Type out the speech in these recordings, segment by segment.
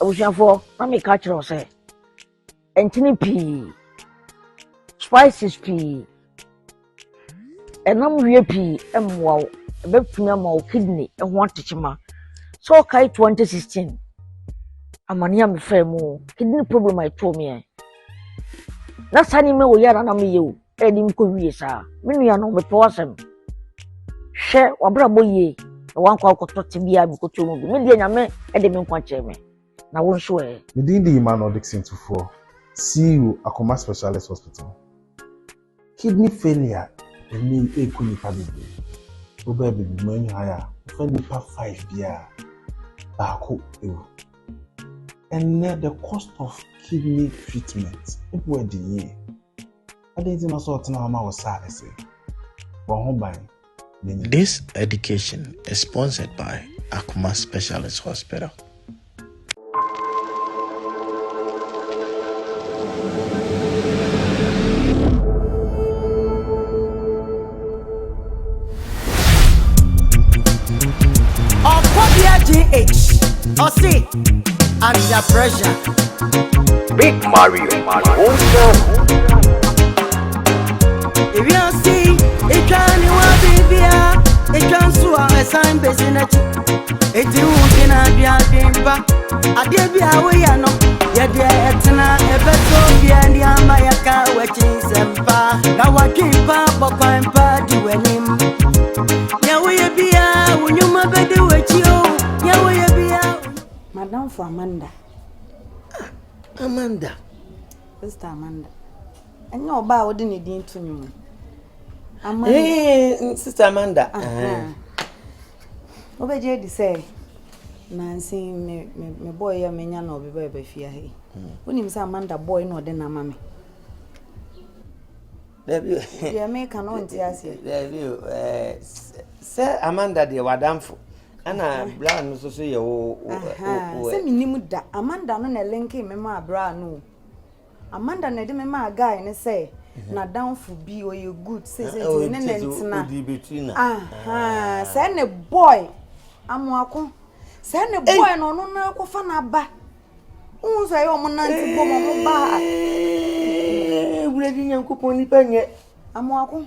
abusuafo na me ka kire say entini pii spices pii enam wie pii emwa ebetumi ama o kidney eho atechema so kai 2016 amania me fremu kidney problem I told me na sani me wo yara na me ye o edi mko wie sa me nua no me to asem hwe wabra boye wan kwa kotote bia bi koto mu me dia nyame ede me nkwa che me na won so e me din di Emmanuel Dixon Tufo CEO Akuma Specialist Hospital kidney failure eni ekuni pabibi oba bibi mo enyi haya for nipa 5 bia baako ewu and the cost of kidney treatment people the year I didn't know so na ma was sad say but home by This education is sponsored by Akuma Specialist Hospital. GH or see under pressure. Big Mario. If you see it can you want baby, it can so a sign business. It won't in a biampa. I did be away, I know. Yet, etna, a better and the Amayaka, watching Sempa. Now I keep up, but I'm party when him. Now we be out when you might be with you. Madam for Amanda. Amanda. Sister Amanda. And no ba wouldn't need into you. Amanda. Hey, Sister Amanda. Obeje di say. Nancy me boy ya menya na obi ba fia he. Wonim say Amanda boy no de na mame. Debi. Ya me kan on ti ase. Debi say Amanda de wadamfo. Ana bra no so ye wo se minimu da Amanda no na lenke me ma bra no Amanda na de me ma guy ne say na down for bi o you good say ne ntina say ne boy amoako say ne boy no no na kofa na ba un say o mo nanti bo mo ba wure di nyankopon ni panye amoako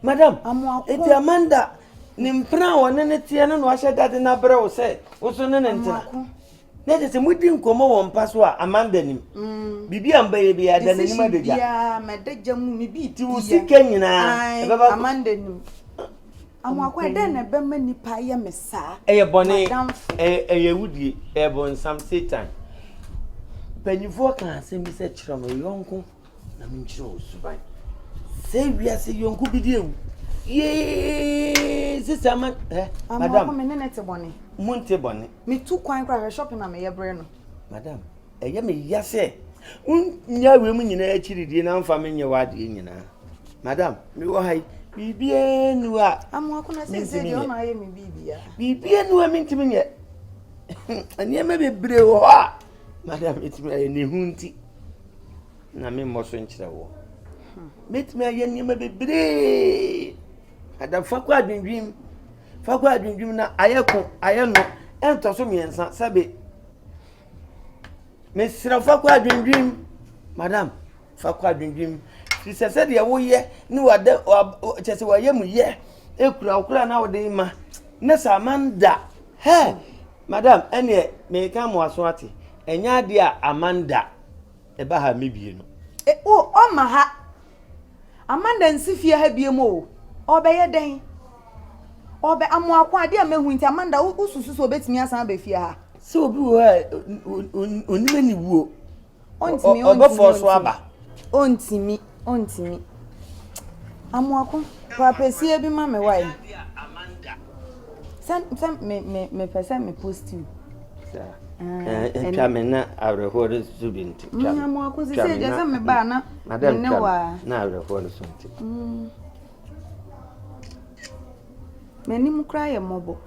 madam amoako eti Amanda Nimpra one ne tie no ahye dade na bra wo se wo so ne ntina na je se mudi nkomo wo mpa so a Amanda nim bibi amba ye bia da nanim adagya bia medaja mu mi bi ti wo sika nyina e baba Amanda nim amwakwa de na be ma nipa ye mesa eye bone eye wudie e bon sam Satan panifo kan asem bi se kire mo yonko na me kire wo suban se wiase yonko bi die wu Sister madam. Me nene bone. Munte bone. Me tu kwan kra shopping na me ye bre no. Madam, eye me yase. Nya we mu nyina achiridie na mfa me nye wade nyina. Madam, me wo hai bibie nu a. Amwako na se de ona ye me bibia. Bibie nu a me ntimi nye. Anye me bebre wo a. Madam, etimi aye ne hunti. Na me mo so nkyere wo. Metimi aye ne me bebre. Adam fakwa adwindwim na ayeko ayeno ento so miensa sabe mesira fakwa adwindwim madam fakwa adwindwim sise de wo ye ni wade chese wo ye mu ye ekura na wode ma na Amanda he madam ene me ka mo aso ate enya de a Amanda e ba ha mebie no o ma ha Amanda nsifie ha bie mo Obeye den. Obe amwakwa ade amehu nti Amanda ususu so betimi asan ba fie ha. Se obi wo onime ni wuo. Ontimi obefo so aba. Ontimi. Amwako papesie bi ma me wai. San me pesa me post you. Twa me na awrehore subinti. Amwako se je se me ba na ne wa na awrehore subinti. Many mu cry a mobo.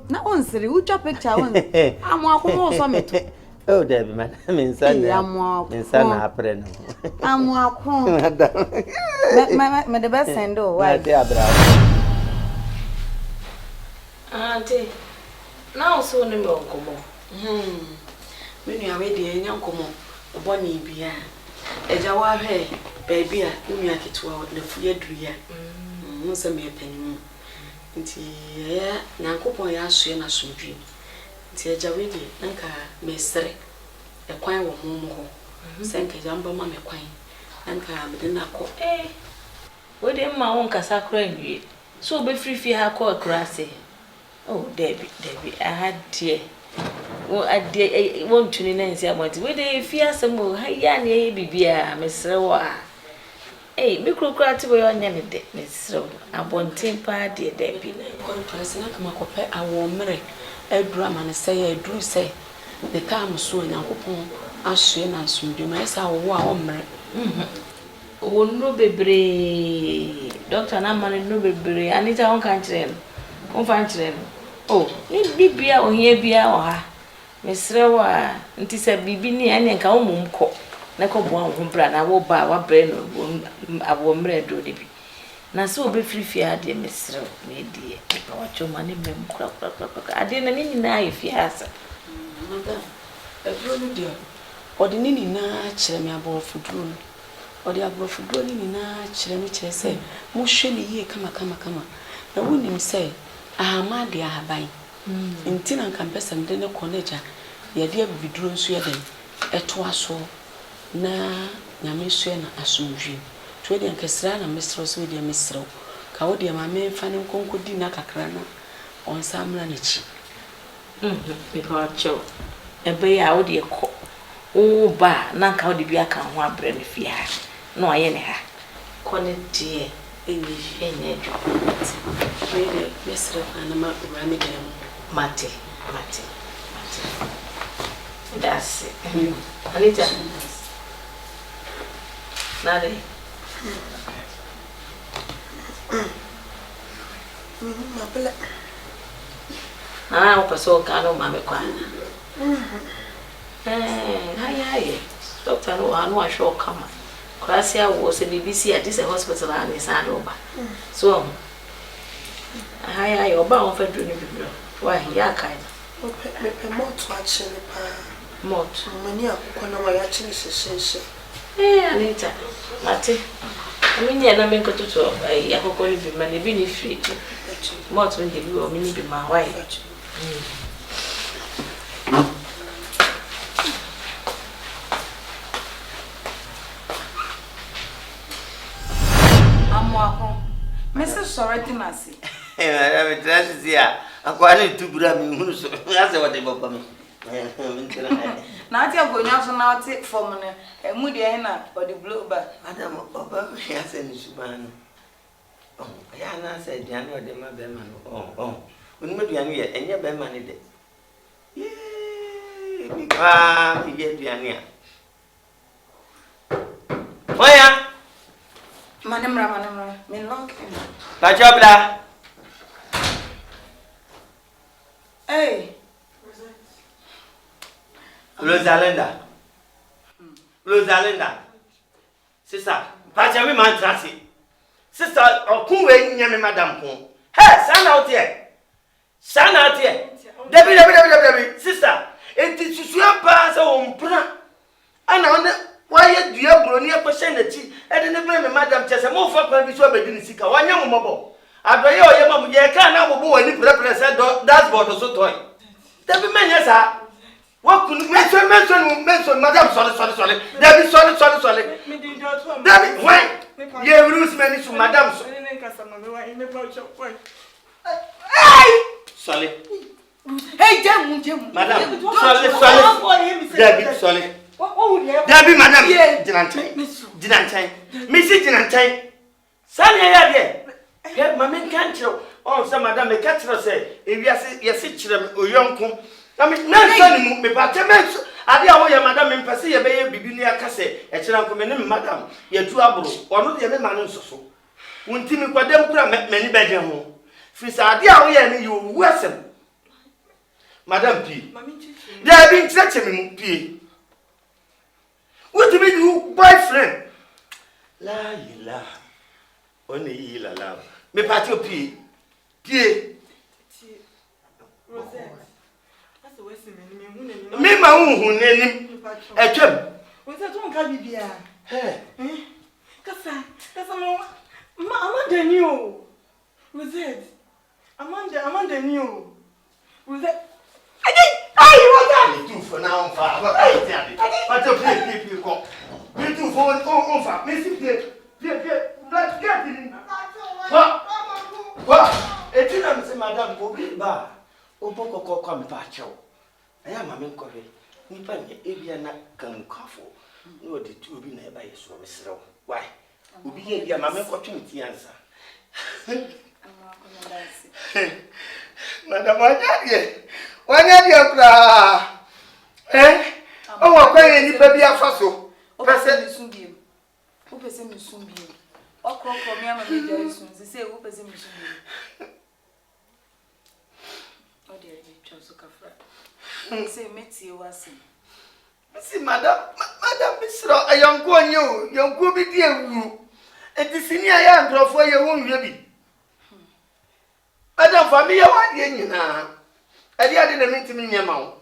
Na onsiri ucha picture on. Amwako so meto. Oh Debbie man, insana apre no. Amwako. Me the best sendo why? Auntie. Now so no me onkomo. Me nua we de enya nkomo oboni bia. Eja wa hwe baby a nua ketewa na fuye duya. Mo se me panimu. Nti ya nyankopon ya asoe na somdwe. Nti eja we de nka mesre. Ekwan wo mo ho. Senke jamba ma me kwan. Nka me de na ko. We de ma won kasa kra nwie. So be free fi ha ko akra se. Oh, Debbie, I had dear. Oh, I dear, won't tune in and say, "What would they fear some more? Yan, Bibia, Miss Rowa." Eh, Micro Crat were on any day, Miss Row. I want temper, dear Debbie. President Macope, I will marry a drum and say, I do say, the time soon, and Coupon, as soon as soon, you may say, wow, marry. Oh, no, baby, Doctor Naman, no baby, I need our own country. Oh, ni bia o hia bia o ha. Mesrewa nti se bibi ni ene nka omum kọ. Na kọ bo an ho bra na wo ba wa bre no abo mre do de bi. Na se obe frifie ade mesrew na edie. O choma ne mem kra. Ade na ni nyina afi asa. Mother, ebro no dia. Odi ni nyina kire me abo fuduro no. Odi abo fuduro ni nyina kire me kire se mo hwe ni yie kama. Na wonim se ahama de ahaban ntina nka mpesa mde ne koneja ye de abiduro nso ye den eto aso na nyame sue na asomdwe to de nkesra na mesro so de mesro ka wo de ma me fa ne konkodi na kakra na on samra na chi because ebe ya wo de ko wo ba na nka wo de bi aka ho abre ne fia na oye ne ha kone die enye jo Really, Mr. Anama Ramadan. Mate. That's it. Anita. Nade. Mapela. Ah, o pessoal cano mame kwana. Hi. Doctor no anu asho kama. Krasia wo se BBC at this hospital and is over. So Hi, oba on fed ni biblo. Why ya kai? Me mot watch ni pa. Mot. Mani akukwa na wa ya chini sesese. Anita. Mate. Mini na men ko tutu akukwa ni bi mani bi ni free. Mot we dey bi o mini bi ma why? Amwako. Mrs. Soreti Masi. I'm trying to Akua ni tubura mi hunu so. Ase what dey baba mi. Na ati agonya so na ati form ne. Emu de na o the blow back. Madam baba mi ase ni subanu. Oh, ya na ase diane o de ma be ma no. Oh. Oni me diane ye enye be ma ni de. Mi ka mi ye diane a. Oya. Manemra. Me lock in. La jobla. Hey. Rosalinda. Sister, pacha me man trasi. Sister, okunwe nyame madam kun. Hey, stand out here. Debbie. Sister, enti susua pa se o mpra. Ana one why dua bro ni akoshe na chi. E de ne me madam chese mo fa kwa bi so abedi ni sika. Wanya mo mobo. Adoye oye mam ye ka na bobo wani prepare say dashboard so toy. Debbie menya sa. Wakunu mention madam sorry. Debbie sorry. Debbie why? Ye rules many to madam so. Sorry. Hey, Jam. Madam, sorry. Debbie, sorry. Debbie, madam. Dinantai. Missy Dinantai. Sanya ya de. Get mamma can't you? Oh, some madam, the catcher say, if you sit oyonkum. I mean, no, me but I dear way, madam, and Passia Bay, Bibinia Casse, a child madam, ye two abro, or not the other man so. Won't Timmy Quadem many bedroom. Fis idea way, you worsen. Madam P. They have been touching me, P. What do you boyfriend? La. Only la. Me patio P. Me ma hu nenim. Etwam. We say don't ka bibia. Kasa Amanda new. Was it? Amanda new. Was it? Ay, what that? Do for now, fa. But to play go. We do for on fa. Me see black get in. What? Etina me say madam go be ba. Oboko kwa me pa chew. Aya ma me nkore. Nipa nye ebia na kan kafo. No de tu obi na eba yeso me serew. Why? Obi ye bia ma me kwotwe mti ansa. Madam wanya kura. O wa kwa ye nipa bia fa so. Pese misumbi. O pese misumbi. Okro mi ama me jare sun. Se o pese misumbi. O de be choso kafra. Say meti wasi. See madam Misro ayonko onyo yonko bi di ewu. Enti sini aya nkrofo ye won hwe bi. Madam family wa de nyina. Ade na mentimi nyema wo.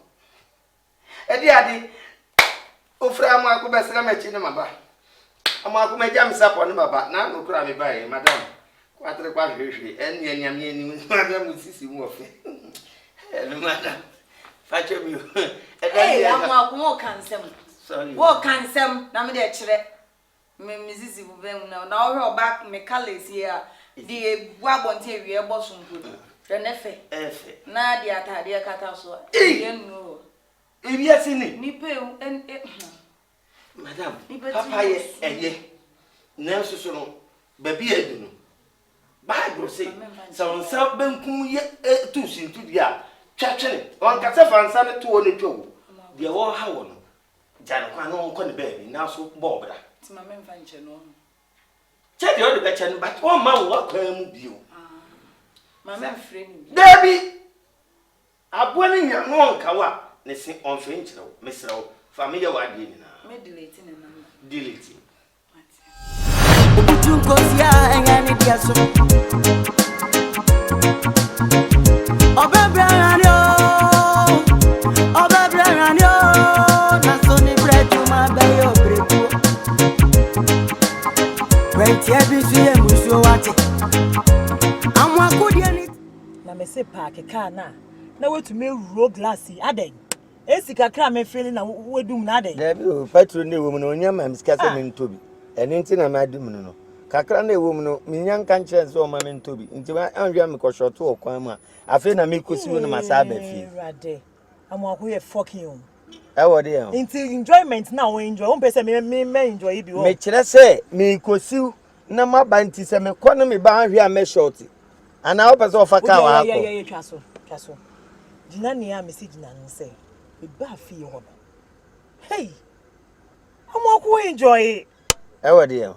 Ade ofra mu akọ besra machi ne maba. Ama akọ maja msapo ne maba. Na no kura me bae madam. Kwatre kwa hwehwe en nyam ye ni madam sisi mu ofe. Madam Facho mi. Hey, I'm cansem. Sorry. Wo cansem na me de kire. Me mizizi bu bem na na o back me colors here. The wabonte ewie bosun kudu. Renefe. Efe. Na di atade kata so. Ye no. Ewie sini. Nipe en Madam. Papa ye eye. Na so no. Baby edu no. Bible say. So nsa benkum ye tu sintu dia. Chachene on kase fansa ne to ne two de wo ha wo no jan kwa no ko ne baby na so bo bra ti ma memfa nche no che de o de beche no but o ma wo kwa mu bio ma memfre ni Debi abo ne nya no nka wa ne se on fe nchire wo mesre wo family wa de ni na me delete ne number delete Obutunko sia engani diaso Obebrano na soni bretu mabayo bretu Wait ebisu ye muso wate Amwa kodie ni na me se park car na wetu me ro glass aden esi kakra me feeling na wedum na aden Debi o petrol ne wo mu no nya ma miska se me ntobi eni nti na ma dum no kakra na ewo mu no minyan kan chance o ma me ntobi nti ma anhwa me ko short o kwan mu a afi na me kosi wo no masaba fi rade amwa ye fucking you e wo de yan nti enjoyment na we enjoy won pese me enjoy bi wo me kire se me kosi na maba nti se me ko no me ba anhwa me short ana wo pese o fa ka wa akọ ye twaso jina ni a message na nse e ba fi ho hey amwa enjoy e wo de yan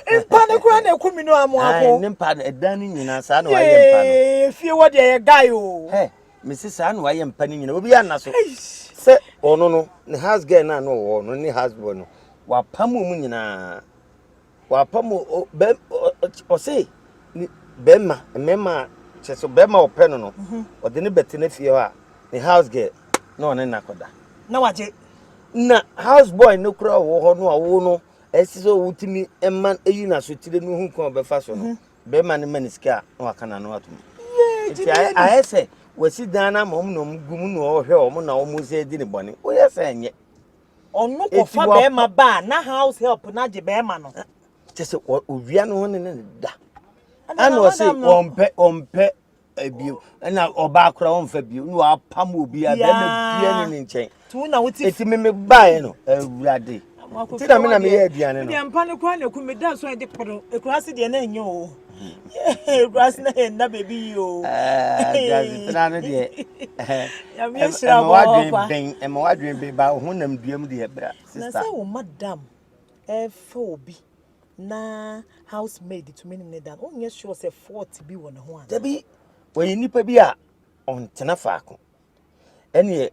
Impa ne kura na ekumi no amwako. Ai nimpa edan ni nyina sa na wa ye mpa no. Fie wo de ye guy o. He, me se sa na wa ye mpa ni nyina obi ya na so. Se ono no ne house girl na no wo no ne husband no. Wa pamu mu nyina. Wa pamu be o se ni bema mema cheso bema ope no no. O de ne beti na fie ha ne house girl na one na koda. Na waje. Na house boy no kura wo ho no awo no. Esiso wutimi emman eyi na so tire no hu kon be fa so no be man maniska na wakana no atum ti ayese wasi dana mom no gum no ohwe o mo na o mo se di ne bone o yesa enye onu ko fa be ma ba na house help na je be ma no tese owia no ne ne da ana o se ompe ebio na oba akora o mfa bio no apam obi a be na bia ne nchen tu na wuti eti me bae no awurade Tina mina me ye aduane no. De ampa ne kwa na ku me da so e de podo. Ekurase de na enyo o. Ekurase na na baby o. Gazi tina no de. Ya me shira bo kwa. Em wadwen be ba honam duam de bra sister. Na say wo madam e fa obi na housemaid to me ne dan. Onye sure say 40 bi wo ne ho an. Dabi we nipa bi a on tena faako. Ene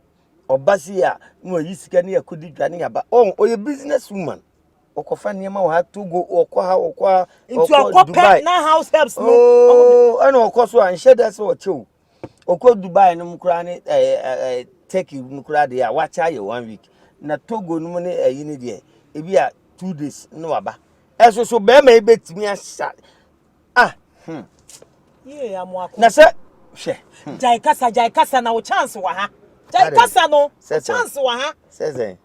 Obasi ya no yisika ne yakudi dwane yaba oye business woman okofa niema wa to go okwa into Dubai na house helps no ana okoso an sheda se o chew okwa Dubai no mkura ne take nukura de a watch aye 1 week na Togo no ne ayi ne de e bi a 2 days no aba eso so be ma e betimi asha Ye amwako na se hwe jai kasa na wo chance wa ha jai kasa no chance wa ha se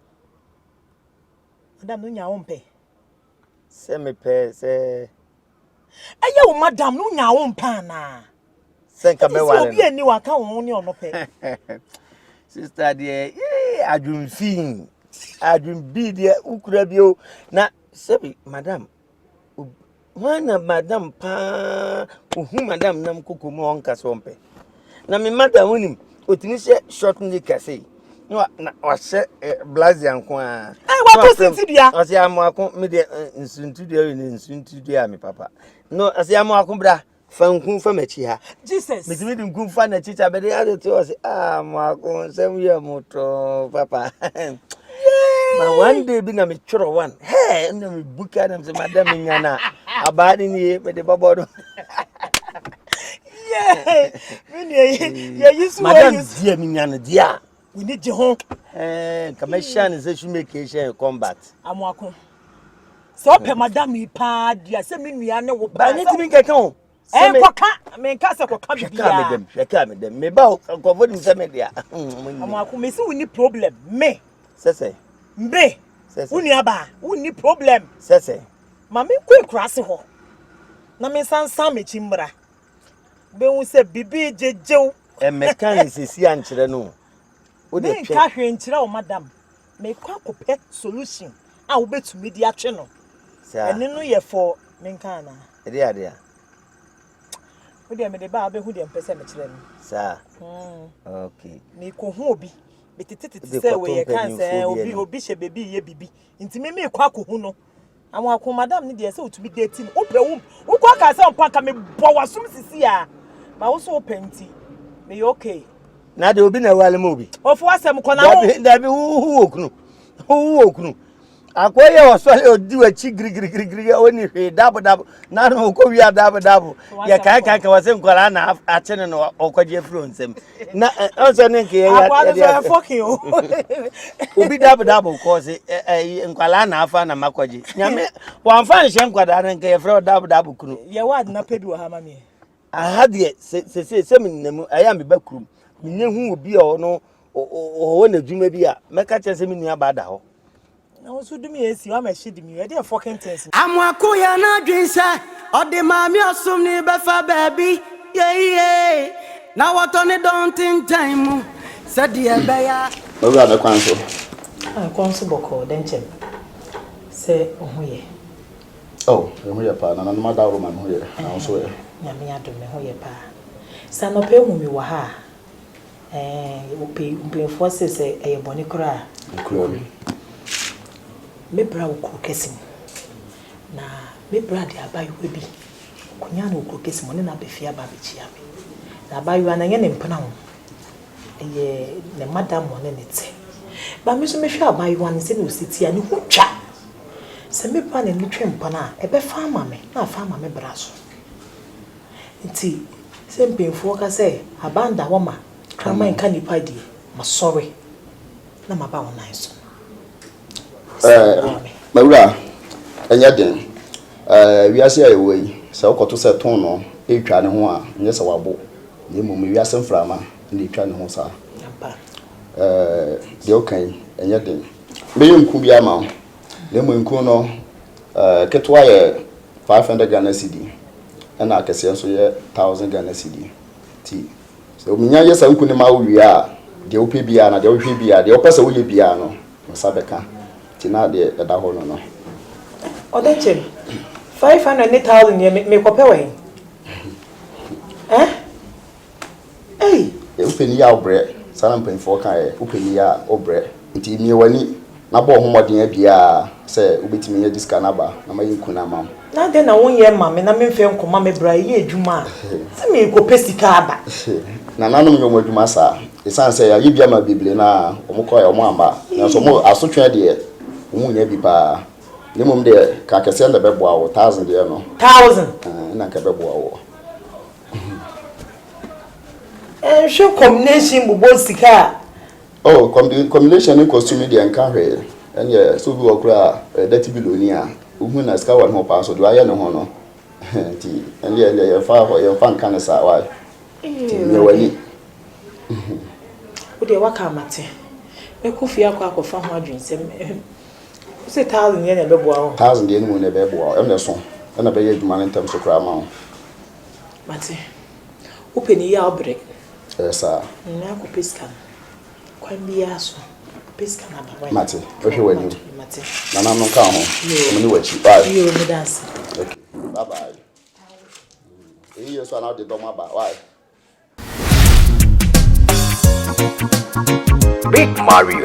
madam no nya wo mpe se me pe se eye wo madam no nya wo mpa na se nka me wale obi ani wa ka wo ni ono pe sister de adwum fin adwum bi de ukura bi o na se madam wana madam pa ohu madam nam kokomu onka so mpe na me madam wonim otini se short nika sei no na wase blaze anko a wa to sintibia ase amako me de nsuntudia ni nsuntudia me papa no ase amako bra fanku fa machi ha Jesus me timi dum fa na chicha be de ade to ase amako sem ye moto papa but one day bi na me choro one hey na me buka na me madam nyana abadi ni me de bobodo yeah me yisu madam dia mi nyana dia we need ho commission is issue make combat amwako so pe madam mi pa dia se me nua ne wo ba ni timi keke o koka me nka se koka bia hweka me dem me ba ko vodin se me dia amwako me se we need problem me sese mbe uni aba uni problem sese mama ku krase ho na me sansan me chimbra be hu se bibi jejew mekan sesi ankyere no o de twe ka hwe nkyere o madam me kwa kopɛ solution a wo betumi di atwe no ene no ye for me nkan na ede ade a wo de me de ba be hu de mpese me kyere no sa okay me ko hu obi betititi se we ye kan se obi hye bebi ye bibi ntimi me kwa ko hu no amwako madam ni de se otumi dating opɛ wo kwa ka se ompa ka me bɔ wasum sisi a ma wo so openti me okay na de obi na wale mo obi ofo asem ko na wo dabi hu okunu akoye osole odi wachi grigri oni hwe dabo na no ko wi dabo ya ka wase nkwara na achene no okwaje fro nsem na onse ne nke ya fucking obi dabo ko se nkwara na afa na makwaje nyame wamfa nhye nkwada na nke fro dabo kunu ye wad na pedu ha ma me aha de se minnem aya me bakrum minne hu obi o no o na dwuma bi a meka chese me nua bada ho na wo so dumi esi wa ma shidi mi e dey fucking things amwako ya na dwinsa ode maami osum ni befa baby yeah na wato ne don't in time said ye beya obi ade kwanso kwanso boko denchem se ohoye ohoye pa na ma da ro ma hoye na so ye nyame adom me hoye pa sa no pe hu mi wa ha ope forces e boni kra me bra wo kesim na me bra de abayo bi kunya na wo kesim ne na befia ba be chia me na abayo ananye ne mpena ho ne madam mo ne nete ba me so me hwa abayo an se no siti ani ho twa se me pa ne ntwe mpana e be fa ama me na fa ama me bra so nti se mpemfo ka se abanda wo ma krama nka nipa di ma sorry na ma ba wo nice mawura enya den wiase ayewo yi se okoto se ton no etwa ne ho a nye se wabo ne mum wiase mframa ne etwa ne ho sa de okan enya den me nku bia ma ne mu nku no ketwa ye 500 Ghana cedi na akese nso ye 1000 Ghana cedi ti so minya ye sa nku ne ma wo wi a de ope bia na de wo hwe bia de opesa wo ye bia no sabeka na de da ho no odeche 500,000 ye me kope we upeni ya obre sana mpenfo kan e upeni ya obre nti mi wani na bo ho modin abia se ubetimi ye diska na ba na mayi nkuna ma na de na won ye ma me na me mfe nkoma me bra ye adwuma se me kope sika aba na nanom yo modwuma sa isanse ya yibia ma bibli na omukọ ya omo amba na so mo asotwe de omunya bi pa ne mom de ka kese na bebo awo 1000 de no 1000 na ka bebo awo show combination bubo sika Oh, combination in costume the encourage. And yeah, so we okra dirty bilonia. Who na ska one more pass do I no hono. And yeah, your fan can say why. You wani. Wo de waka mate. Me ko fia kwa fa ho adwensem. Wo se 1000 yen na beboa ho. 1000 yen mu na beboa. Em na so. Na be ye dwuma ntam so kra ma ho. Mate. Wo peni ya obre. Sir. Na ko pesca. Kwa bia so. Pesca na ba. Mate. Wo hwe wani. Mate. Na na no ka ho. Mo ni wachi. Bye. Yo me dance. Okay. Bye bye. You so now the doma ba. Why? Big Mario.